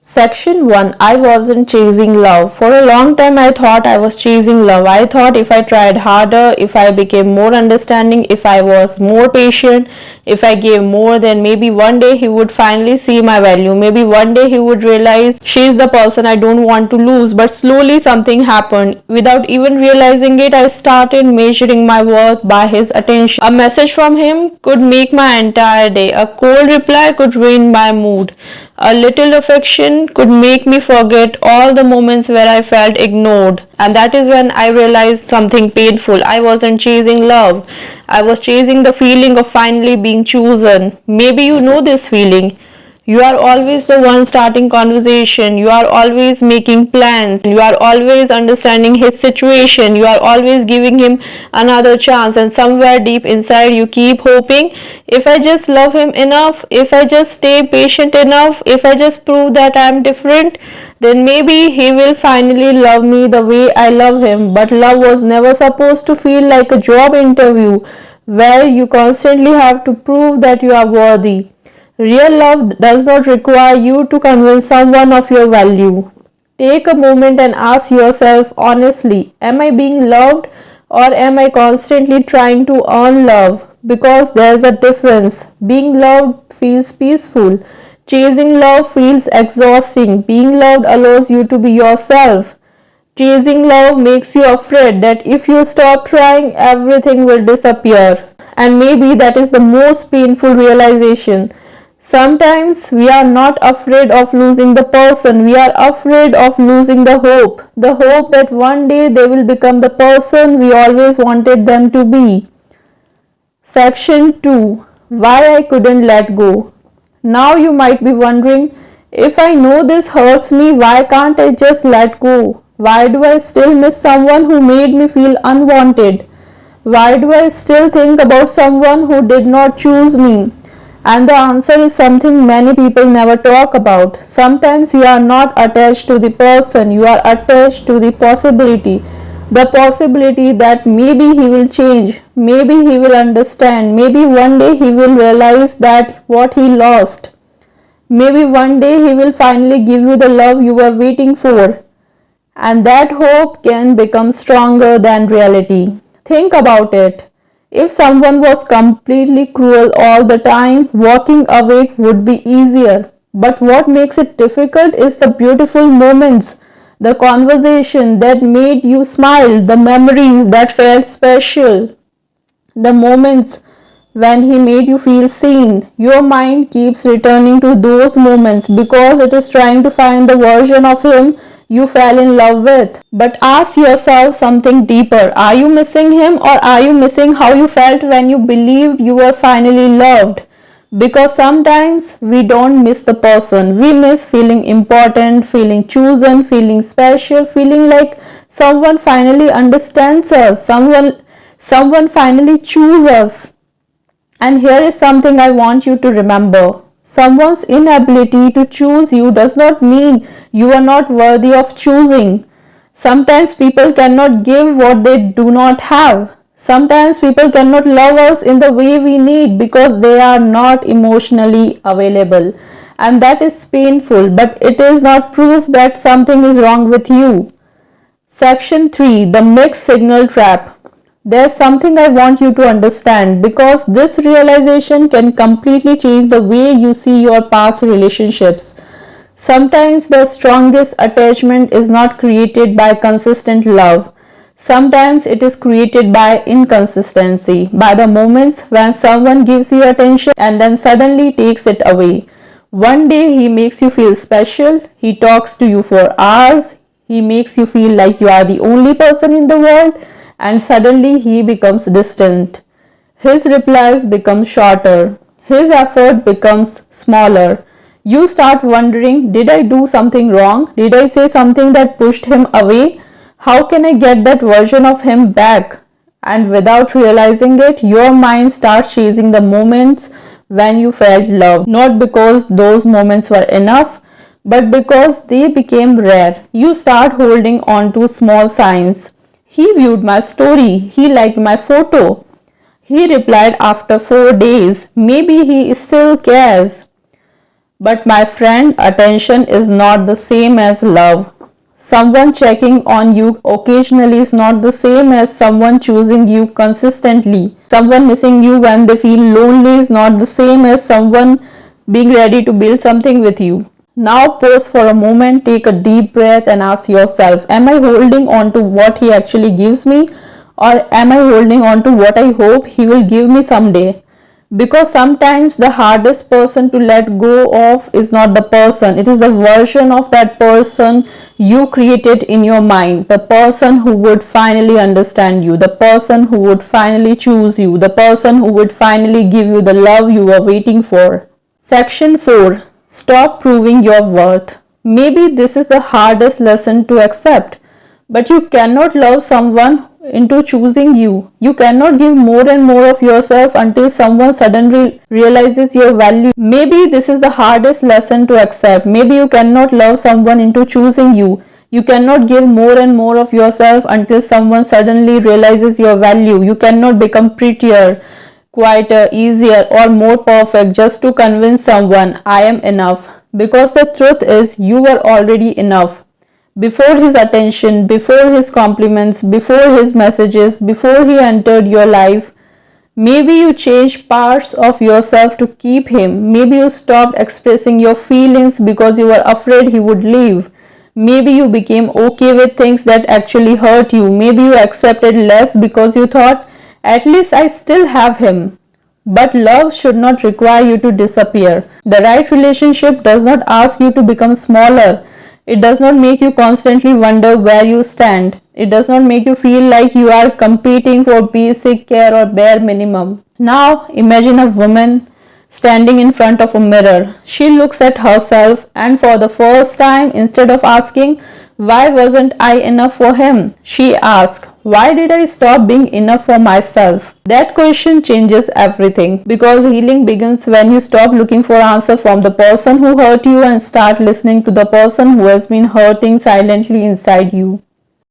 Section 1. I wasn't chasing love. For a long time, I thought I was chasing love. I thought if I tried harder, if I became more understanding, if I was more patient, if I gave more, then maybe one day he would finally see my value. Maybe one day he would realize she's the person I don't want to lose. But slowly something happened. Without even realizing it, I started measuring my worth by his attention. A message from him could make my entire day. A cold reply could ruin my mood. A little affection could make me forget all the moments where I felt ignored. And that is when I realized something painful. I wasn't chasing love. I was chasing the feeling of finally being chosen. Maybe you know this feeling. You are always the one starting conversation. You are always making plans. You are always understanding his situation. You are always giving him another chance. And somewhere deep inside you keep hoping, if I just love him enough, if I just stay patient enough, if I just prove that I am different, then maybe he will finally love me the way I love him. But love was never supposed to feel like a job interview where you constantly have to prove that you are worthy. Real love does not require you to convince someone of your value. Take a moment and ask yourself honestly, am I being loved or am I constantly trying to earn love? Because there's a difference. Being loved feels peaceful. Chasing love feels exhausting. Being loved allows you to be yourself. Chasing love makes you afraid that if you stop trying, everything will disappear. And maybe that is the most painful realization. Sometimes we are not afraid of losing the person, we are afraid of losing the hope that one day they will become the person we always wanted them to be. Section 2. Why I couldn't let go. Now you might be wondering, if I know this hurts me, why can't I just let go? Why do I still miss someone who made me feel unwanted? Why do I still think about someone who did not choose me? And the answer is something many people never talk about. Sometimes you are not attached to the person, you are attached to the possibility. The possibility that maybe he will change, maybe he will understand, maybe one day he will realize that what he lost. Maybe one day he will finally give you the love you were waiting for. And that hope can become stronger than reality. Think about it. If someone was completely cruel all the time, walking away would be easier. But what makes it difficult is the beautiful moments, the conversation that made you smile, the memories that felt special, the moments when he made you feel seen. Your mind keeps returning to those moments because it is trying to find the version of him you fell in love with. But ask yourself something deeper. Are you missing him or are you missing how you felt when you believed you were finally loved? Because sometimes we don't miss the person. We miss feeling important, feeling chosen, feeling special, feeling like someone finally understands us, someone finally chooses us. And here is something I want you to remember. Someone's inability to choose you does not mean you are not worthy of choosing. Sometimes people cannot give what they do not have. Sometimes people cannot love us in the way we need because they are not emotionally available. And that is painful, but it is not proof that something is wrong with you. Section 3. The mixed signal trap. There's something I want you to understand because this realization can completely change the way you see your past relationships. Sometimes the strongest attachment is not created by consistent love. Sometimes it is created by inconsistency, by the moments when someone gives you attention and then suddenly takes it away. One day he makes you feel special, he talks to you for hours, he makes you feel like you are the only person in the world, and suddenly he becomes distant. His replies become shorter. His effort becomes smaller. You start wondering, did I do something wrong? Did I say something that pushed him away? How can I get that version of him back? And without realizing it, your mind starts chasing the moments when you felt loved. Not because those moments were enough, but because they became rare. You start holding on to small signs. He viewed my story. He liked my photo. He replied after 4 days. Maybe he still cares. But my friend, attention is not the same as love. Someone checking on you occasionally is not the same as someone choosing you consistently. Someone missing you when they feel lonely is not the same as someone being ready to build something with you. Now pause for a moment, take a deep breath and ask yourself, am I holding on to what he actually gives me, or am I holding on to what I hope he will give me someday? Because sometimes the hardest person to let go of is not the person, it is the version of that person you created in your mind, the person who would finally understand you, the person who would finally choose you, the person who would finally give you the love you were waiting for. Section 4. Stop proving your worth. Maybe this is the hardest lesson to accept, but you cannot love someone into choosing you. You cannot give more and more of yourself until someone suddenly realizes your value. Maybe this is the hardest lesson to accept. Maybe you cannot love someone into choosing you. You cannot give more and more of yourself until someone suddenly realizes your value. You cannot become prettier, quieter, easier, or more perfect just to convince someone I am enough. Because the truth is, you were already enough. Before his attention, before his compliments, before his messages, before he entered your life, maybe you changed parts of yourself to keep him. Maybe you stopped expressing your feelings because you were afraid he would leave. Maybe you became okay with things that actually hurt you. Maybe you accepted less because you thought, at least I still have him. But love should not require you to disappear. The right relationship does not ask you to become smaller. It does not make you constantly wonder where you stand. It does not make you feel like you are competing for basic care or bare minimum. Now imagine a woman standing in front of a mirror. She looks at herself and for the first time, instead of asking, why wasn't I enough for him? She asks, why did I stop being enough for myself? That question changes everything, because healing begins when you stop looking for answer from the person who hurt you and start listening to the person who has been hurting silently inside you.